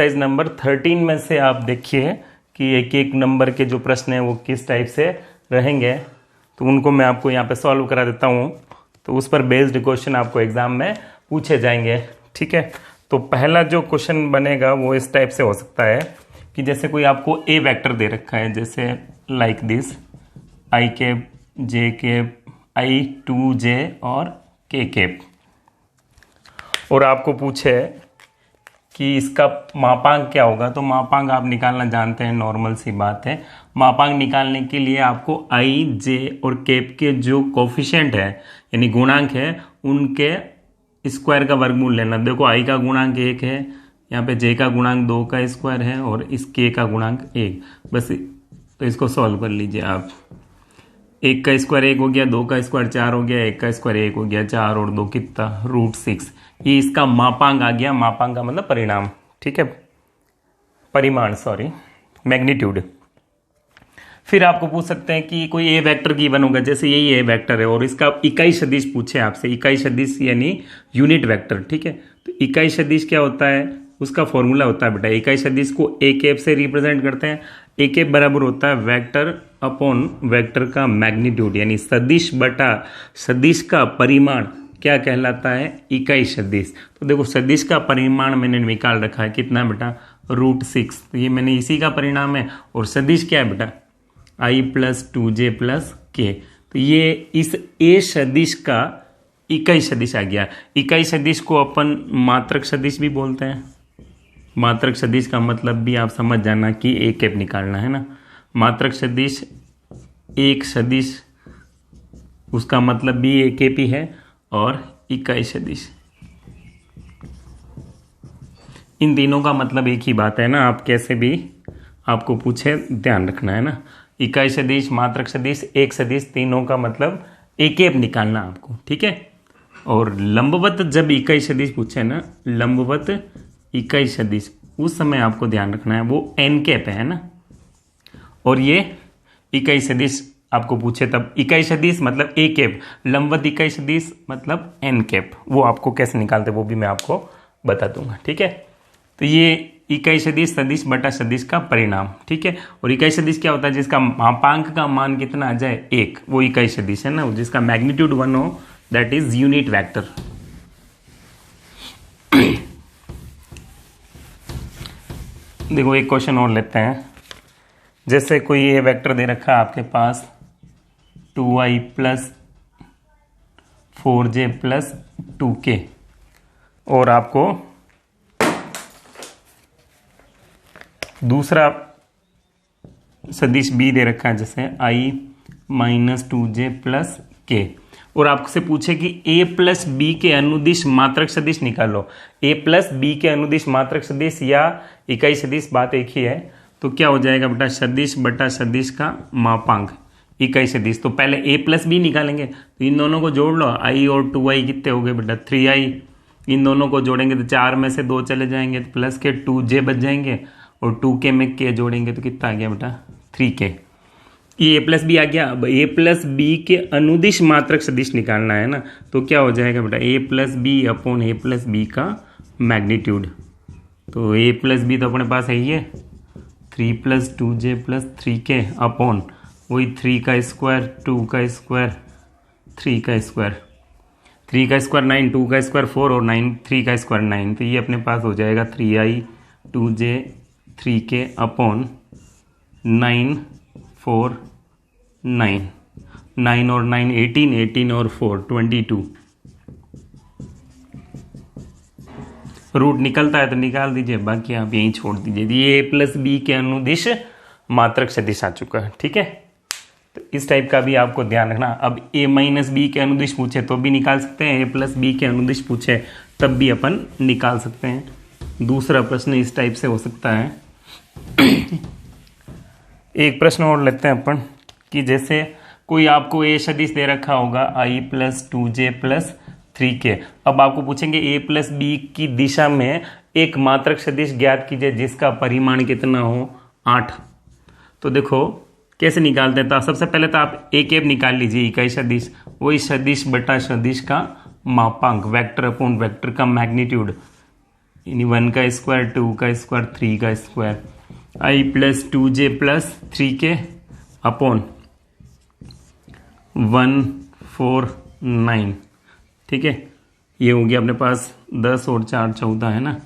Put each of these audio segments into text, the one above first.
Exercise number 13 में से आप देखिए कि एक एक नंबर के जो प्रश्न हैं वो किस टाइप से रहेंगे, तो उनको मैं आपको यहाँ पे सॉल्व करा देता हूँ। तो उस पर बेस्ड क्वेश्चन आपको एग्जाम में पूछे जाएंगे, ठीक है। तो पहला जो क्वेश्चन बनेगा वो इस टाइप से हो सकता है कि जैसे कोई आपको ए वेक्टर दे रखा है, जैसे like this I cap J cap I two J और के कैप, और आपको पूछे कि इसका मापांक क्या होगा। तो मापांक आप निकालना जानते हैं, नॉर्मल सी बात है। मापांक निकालने के लिए आपको आई जे और कैप के जो कोफिशिएंट है यानी गुणांक है उनके स्क्वायर का वर्गमूल लेना। देखो आई का गुणांक 1 है, यहाँ पे जे का गुणांक 2 का स्क्वायर है और इस के का गुणांक 1, बस। तो इसको सॉल्व कर लीजिए आप। 1 का स्क्वायर 1 हो गया, 2 का स्क्वायर 4 हो गया, 1 का स्क्वायर 1 हो गया, 4 और 2 कितना √6। ये इसका मापांक आ गया। मापांक का मतलब परिणाम, ठीक है, परिमाण, सॉरी, मैग्नीट्यूड। फिर आपको पूछ सकते हैं कि कोई ए वेक्टर गिवन होगा, जैसे यही ए वेक्टर है और इसका इकाई सदिश पूछे आपसे। इकाई सदिश यानी यूनिट वेक्टर, ठीक है। तो इकाई सदिश क्या होता है, उसका फॉर्मूला होता है बेटा, इकाई सदिश को ए कैप से रिप्रेजेंट करते हैं। ए कैप बराबर होता है वेक्टर अपॉन वेक्टर का मैग्नीट्यूड, यानी सदिश बटा सदिश का परिमाण क्या कहलाता है, इकाई सदिश। तो देखो सदिश का परिमाण मैंने निकाल रखा है, कितना बेटा, √6। तो ये मैंने इसी का परिणाम है। और सदिश क्या है बेटा, i + 2j + k। तो ये इस ए सदिश का इकाई सदिश आ गया। इकाई सदिश को अपन मात्रक सदिश भी बोलते हैं। मात्रक सदिश का मतलब भी आप समझ जाना कि ए कैप निकालना है ना। मात्रक सदिश एक सदिश, उसका मतलब भी ए कैप ही है, और इकाई सदिश, इन तीनों का मतलब एक ही बात है ना। आप कैसे भी आपको पूछे ध्यान रखना है ना। इकाई सदिश, मात्रक सदिश, एक सदिश, तीनों का मतलब एक कैप निकालना आपको, ठीक है। और लंबवत जब इकाई सदिश पूछे ना, लंबवत इकाई सदिश, उस समय आपको ध्यान रखना है वो एन कैप है ना। और ये इकाई सदिश आपको पूछे तब इकाई सदिश मतलब ए कैप, लंबवत इकाई सदिश मतलब एन कैप। वो आपको कैसे निकालते वो भी मैं आपको बता दूंगा, ठीक है। तो ये इकाई सदिश, सदिश बटा सदिश का परिणाम, ठीक है। और इकाई सदिश क्या होता है, जिसका मापांक का मान कितना आ जाए 1, वो इकाई सदिश है ना। जिसका मैग्नीट्यूड 1 हो, दैट इज यूनिट वेक्टर। देखो एक क्वेश्चन और लेते हैं। जैसे कोई ये वेक्टर दे रखा है आपके पास 2i + 4j + 2k, और आपको दूसरा सदिश b दे रखा है, जैसे i - 2j + k, और आपसे पूछे कि a + b के अनुदिश मात्रक सदिश निकालो। a + b के अनुदिश मात्रक सदिश या इकाई सदिश, बात एक ही है। तो क्या हो जाएगा बेटा, सदिश बटा सदिश का मापांक, इकाई सदिश। तो पहले a + b निकालेंगे, तो इन दोनों को जोड़ लो। i और 2i कितने हो गए बेटा, 3i। इन दोनों को जोड़ेंगे तो 4 में से 2 चले जाएंगे, तो प्लस के 2j बच जाएंगे, और 2k में k जोड़ेंगे तो कितना आ गया बेटा, 3k। ये a + b आ गया। अब a + b के अनुदिश मात्रक सदिश निकालना है ना। तो क्या हो जाएगा बेटा, a + b upon a + b का मैग्नीट्यूड। तो a + b तो अपने पास है ही है, 3 + 2j + 3k अपॉन वही 3 का स्क्वायर, 2 का स्क्वायर, 3 का स्क्वायर, 3 का स्क्वायर 9, 2 का स्क्वायर 4 और 9, 3 का स्क्वायर 9। तो ये अपने पास हो जाएगा 3i 2j 3k अपॉन 9 4 9, 9 और 9 18, 18 और 4 22। रूट निकलता है तो निकाल दीजिए, बाकी आप यहीं छोड़ दीजिए। ये a + b के अनुदिश मात्रक सदिश आ चुका है, ठीक है। तो इस टाइप का भी आपको ध्यान रखना। अब a - b के अनुदिश पूछे तो भी निकाल सकते हैं, a + b के अनुदिश पूछे तब भी अपन निकाल सकते हैं। दूसरा प्रश्न इस टाइप से हो सकता है। एक प्रश्न और लेते हैं अपन कि जैसे कोई आपको a सदिश दे रखा होगा i + 2j + 3k। अब आपको पूछेंगे a + b की दिशा में एक मात्रक सदिश ज्ञात कीजिए जिसका परिमाण कितना हो, 8। तो देखो कैसे निकालते हैं। तो सबसे पहले तो आप ए कैप निकाल लीजिए, इकाई सदिश, वही सदिश बटा सदिश का मापांक, वेक्टर अपॉन वेक्टर का मैग्नीट्यूड। यानी 1 का स्क्वायर, 2 का स्क्वायर, 3 का square, I plus 2j plus 3k upon 149। ठीक है, ये हो गया अपने पास 10 और 4 14 है ना,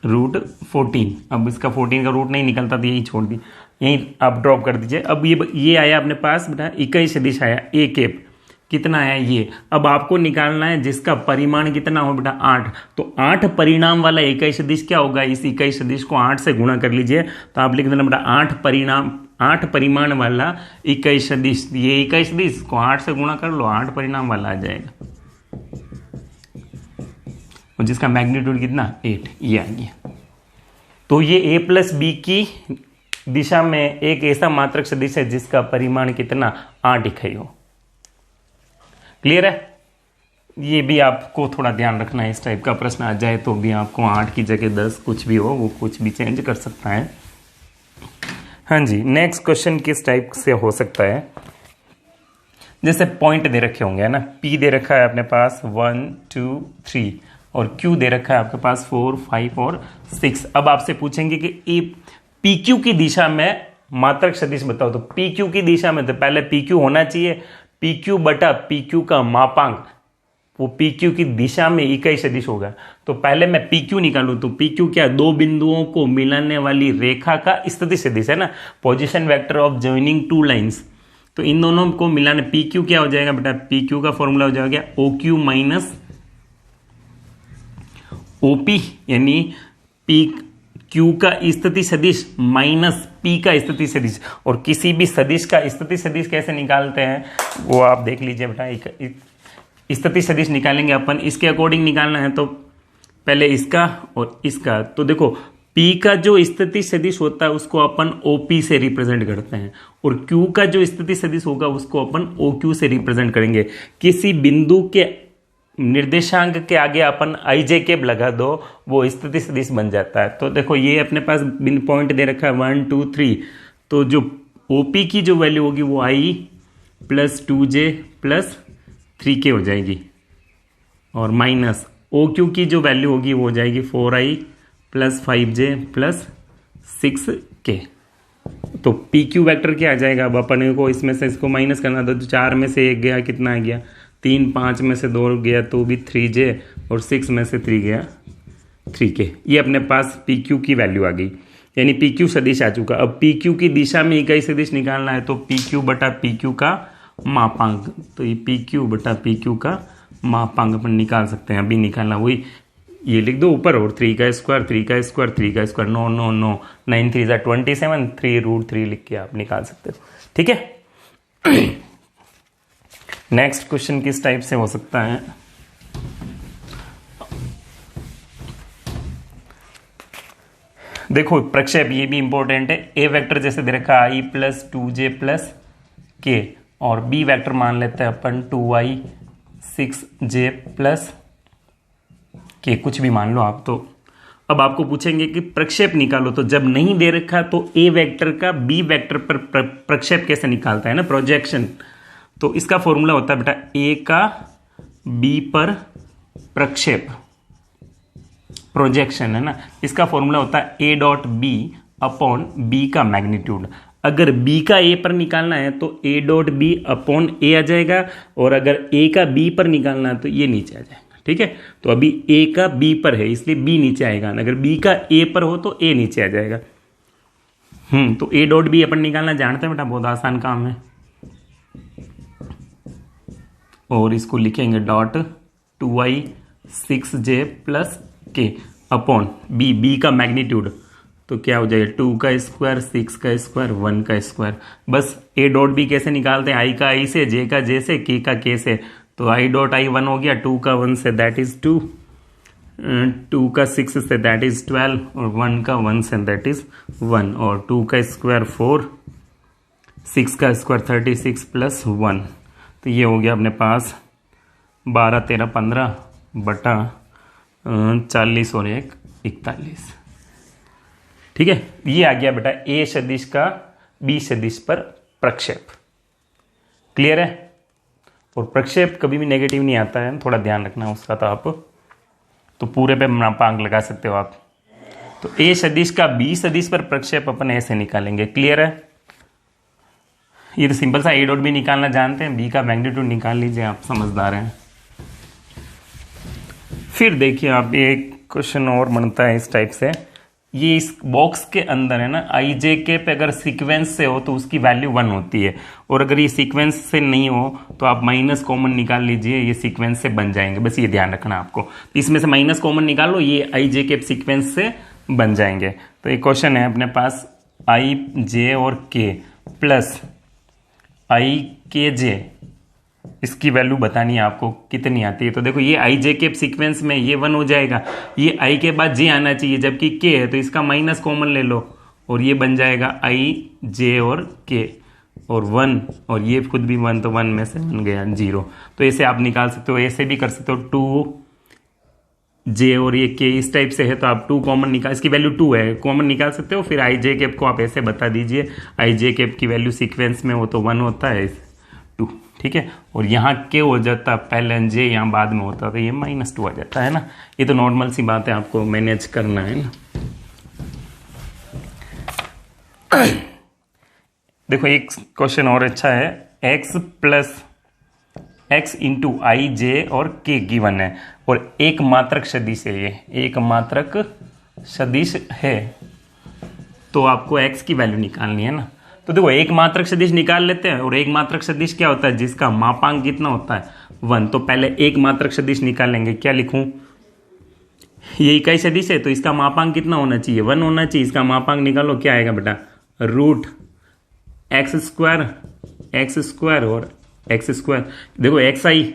रूट 14। अब इसका 14 का रूट नहीं निकलता तो यही छोड़ दी, यही आप ड्रॉप कर दीजिए। अब ये आया अपने पास बेटा इकाई सदिश आया ए कैप, कितना आया ये। अब आपको निकालना है जिसका परिमाण कितना हो बेटा 8, तो 8 परिणाम वाला इकाई सदिश क्या होगा, इस इकाई सदिश को 8 से गुणा कर लीजिए, तो आप लिख देना बेटा 8 परिमाण वाला इकाई सदिश। ये इकाई सदिश को 8 से गुणा कर लो, 8 परिणाम वाला आ जाएगा, और जिसका मैग्नीट्यूड कितना 8, ये आ गया। तो ये a प्लस बी की दिशा में एक ऐसा मात्रक सदिश है जिसका परिमाण कितना 8 इकाई हो। क्लियर है, ये भी आपको थोड़ा ध्यान रखना है, इस टाइप का प्रश्न आ जाए तो भी आपको 8 की जगह 10 कुछ भी हो, वो कुछ भी चेंज कर सकता है। हाँ जी, नेक्स्ट क्वेश्चन किस टाइप से हो सकता है, जैसे पॉइंट दे रखे होंगे है ना, P दे रखा है अपने पास 1 2 3 और Q दे रखा है आपके पास 4 5 और 6। अब आपसे पूछेंगे कि PQ की दिशा में मात्रक सदिश बताओ, तो PQ की दिशा में तो पहले PQ होना चाहिए, PQ बटा PQ का मापांक, वो PQ की दिशा में इकाई सदिश होगा। तो पहले मैं PQ निकालूं, तो PQ क्या, दो बिंदुओं को मिलाने वाली रेखा का स्थिति सदिश है ना, position vector of joining two lines. तो इन दोनों को मिलाने PQ क्या हो जाएगा बेटा, PQ का फॉर्मूला हो जाएगा OQ माइनस OP, यानी PQ का स्थिति सदिश माइनस P का स्थिति सदिश। और किसी भी सदिश का स्थिति सदिश कैसे निकालते हैं वो आप देख लीजिए बेटा। स्थिति सदिश निकालेंगे अपन, इसके अकॉर्डिंग निकालना है, तो पहले इसका और इसका। तो देखो P का जो स्थिति सदिश होता है उसको अपन OP से रिप्रेजेंट करते हैं, और Q का जो स्थिति सदिश होगा उसको अपन OQ से रिप्रेजेंट करेंगे। किसी बिंदु के निर्देशांक के आगे अपन IJ कैप लगा दो, वो स्थिति सदिश बन जाता है। तो देखो ये अपने पास पॉइंट दे रखा है 1 2 3, तो जो OP की जो वैल्यू होगी वो I plus 2J plus 3K हो जाएगी, और माइनस OQ की जो वैल्यू होगी वो हो जाएगी 4I plus 5J plus 6K। तो PQ वेक्टर क्या आ जाएगा, अब अपन को इसमें से इसको माइनस करना था, तो 4 में से 1 गया, कितना आ गया 3, 5 में से 2 गया तो भी 3J, और 6 में से 3 गया 3K। ये अपने पास PQ की वैल्यू आ गई, यानी PQ सदिश आ चुका। अब PQ की दिशा में इकाई सदिश निकालना है, तो PQ बटा PQ का मापांक, तो ये PQ बटा PQ का मापांक अपन निकाल सकते हैं। अभी निकालना वही, ये लिख दो ऊपर, और 3 का स्क्वायर 3 का स्क्वायर 3 का स्क्वायर 9 9 9 9 3 27 3 रूट 3 लिख के आप निकाल सकते हो। ठीक है, नेक्स्ट क्वेश्चन किस टाइप से हो सकता है, देखो प्रक्षेप, ये भी इंपॉर्टेंट है। ए वेक्टर जैसे दे रखा I plus 2J plus K, और बी वेक्टर मान लेते हैं अपन 2I 6J प्लस K, कुछ भी मान लो आप। तो अब आपको पूछेंगे कि प्रक्षेप निकालो, तो जब नहीं दे रखा तो ए वेक्टर का बी वेक्टर पर प्रक्षेप कैसे निकालता है ना, प्रोजेक्शन। तो इसका फॉर्मूला होता है बेटा ए का बी पर प्रक्षेप, प्रोजेक्शन है ना, इसका फॉर्मूला होता है A dot B upon B का मैग्नीट्यूड। अगर बी का ए पर निकालना है तो A dot B upon A आ जाएगा, और अगर ए का बी पर निकालना है तो ये नीचे आ जाएगा। ठीक है, तो अभी ए का बी पर है इसलिए बी नीचे आएगा, अगर बी का ए पर हो तो ए नीचे आ जाएगा। तो ए डॉट बी अपन निकालना जानते हैं बेटा, बहुत आसान काम है। और इसको लिखेंगे dot 2I 6J plus K upon B का मैग्नीट्यूड, तो क्या हो जाएगा 2 का स्क्वायर 6 का स्क्वायर 1 का स्क्वायर। बस ए डॉट बी कैसे निकालते हैं, I का I से, J का J से, K का K से। तो I डॉट I 1 हो गया, 2 का 1 से दैट इज 2, 2 का 6 से दैट इज 12, और 1 का 1 से दैट इज 1, और 2 का स्क्वायर 4, 6 का स्क्वायर 36 प्लस 1। तो ये हो गया अपने पास 12 13 15 बटा 40 और 1 41। ठीक है, ये आ गया बेटा ए सदिश का बी सदिश पर प्रक्षेप। क्लियर है, और प्रक्षेप कभी भी नेगेटिव नहीं आता है, थोड़ा ध्यान रखना उसका। तो आप तो पूरे पे मापांक लगा सकते हो आप। तो ए सदिश का बी सदिश पर प्रक्षेप अपन ऐसे निकालेंगे। क्लियर है? ये तो सिंपल सा ए डॉट बी निकालना जानते हैं, बी का मैग्नीट्यूड निकाल लीजिए, आप समझदार हैं। फिर देखिए आप एक क्वेश्चन और बनता है इस टाइप से, ये इस बॉक्स के अंदर है ना, आई जे के पे अगर सीक्वेंस से हो तो उसकी वैल्यू 1 होती है, और अगर ये सीक्वेंस से नहीं हो तो आप माइनस कॉमन निकाल लीजिए, ये सीक्वेंस से बन जाएंगे। बस ये ध्यान रखना आपको, इसमें से माइनस कॉमन निकाल लो, ये आई जे के सीक्वेंस से बन जाएंगे। तो एक क्वेश्चन है अपने पास, आई जे और के प्लस आई के जे, इसकी वैल्यू बतानी है आपको कितनी आती है। तो देखो ये आई जे के सीक्वेंस में ये 1 हो जाएगा, ये आई के बाद जे आना चाहिए, जबकि के है तो इसका माइनस कॉमन ले लो और ये बन जाएगा आई जे और के और 1, और ये खुद भी 1, तो 1 में से बन गया 0। तो ऐसे आप निकाल सकते हो, ऐसे भी कर सकते हो, 2 जे और ये के इस टाइप से है तो आप 2 कॉमन निकाल, इसकी वैल्यू 2 है, कॉमन निकाल सकते हो। फिर आई जे कैप को आप ऐसे बता दीजिए, आई जे कैप की वैल्यू सीक्वेंस में हो तो 1 होता है, 2, ठीक है। और यहाँ के हो जाता पहले जे, यहाँ बाद में होता तो ये -2 आ जाता है ना। ये तो नॉर्मल सी बात है, आपको मैनेज करना है ना। देखो एक क्वेश्चन और अच्छा है, x प्लस x इंटू आई जे और k गिवन है, और एक मात्रक सदिश है, ये एक मात्रक सदिश है, तो आपको x की वैल्यू निकालनी है ना। तो देखो एक मात्रक सदिश निकाल लेते हैं, और एक मात्रक सदिश क्या होता है, जिसका मापांक कितना होता है 1। तो पहले एक मात्रक सदिश निकालेंगे, क्या लिखूं, ये इकाई सदिश है तो इसका मापांक कितना होना चाहिए, 1 होना चाहिए। इसका मापांक निकालो, क्या आएगा बेटा, रूट एक्स स्क्वायर और एक्स स्क्वायर। देखो एक्स आई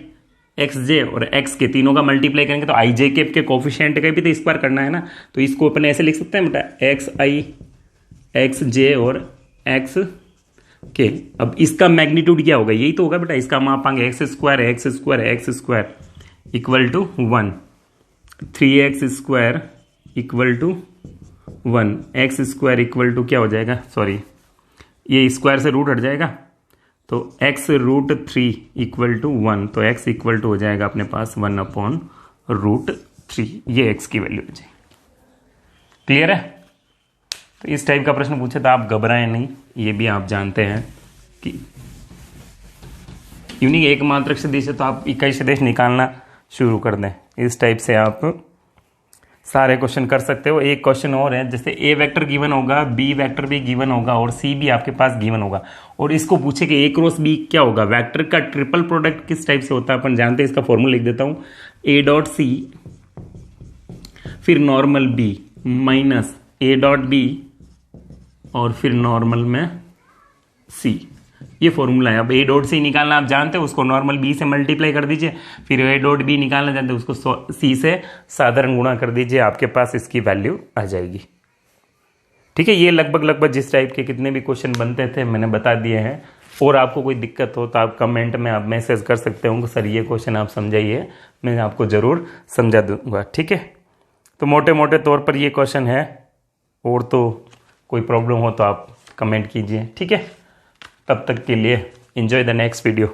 एक्स जे और एक्स के तीनों का मल्टीप्लाई करेंगे तो आई जे के कोफिशिएंट का भी तो स्क्वायर करना है ना। तो इसको अपन ऐसे लिख सकते हैं बेटा, एक्स आई एक्स जे और एक्स के। अब इसका मैग्नीट्यूड क्या होगा, यही तो होगा बेटा, इसका मापांक x square equal to 1, 3x square equal to 1, x square equal to क्या हो जाएगा, सॉरी ये स्क्वायर से रूट हट जाएगा, तो x रूट 3 इक्वल टू 1, तो x इक्वल टू हो जाएगा अपने पास 1/√3, ये x की वैल्यू हो जाएगी। क्लियर है? तो इस टाइप का प्रश्न पूछे तो आप घबराएं नहीं, ये भी आप जानते हैं कि यूनिक एक मात्रक सदिश है तो आप इकाई सदिश निकालना शुरू कर दें। इस टाइप से आप सारे क्वेश्चन कर सकते हो। एक क्वेश्चन और है, जैसे ए वेक्टर गिवन होगा, बी वेक्टर भी गिवन होगा और सी भी आपके पास गिवन होगा, और इसको पूछे कि ए क्रॉस बी क्या होगा, वेक्टर का ट्रिपल प्रोडक्ट किस टाइप से होता है अपन जानते हैं। इसका फॉर्मूला लिख देता हूं, ए डॉट सी फिर normal B minus A dot B और फिर नॉर्मल में सी, ये फॉर्मूला है। अब ए डॉट सी निकालना आप जानते हो, उसको नॉर्मल बी से मल्टीप्लाई कर दीजिए, फिर ए डॉट बी निकालना जानते हो, उसको सी से साधारण गुणा कर दीजिए, आपके पास इसकी वैल्यू आ जाएगी। ठीक है, ये लगभग जिस टाइप के कितने भी क्वेश्चन बनते थे मैंने बता दिए हैं। और आपको कोई दिक्कत हो तो आप कमेंट में आप मैसेज कर सकते हो, सर ये क्वेश्चन आप समझाइए, मैं आपको ज़रूर समझा दूंगा। ठीक है, तो मोटे मोटे तौर पर ये क्वेश्चन है, और तो कोई प्रॉब्लम हो तो आप कमेंट कीजिए। ठीक है, तब तक के लिए एंजॉय द नेक्स्ट वीडियो।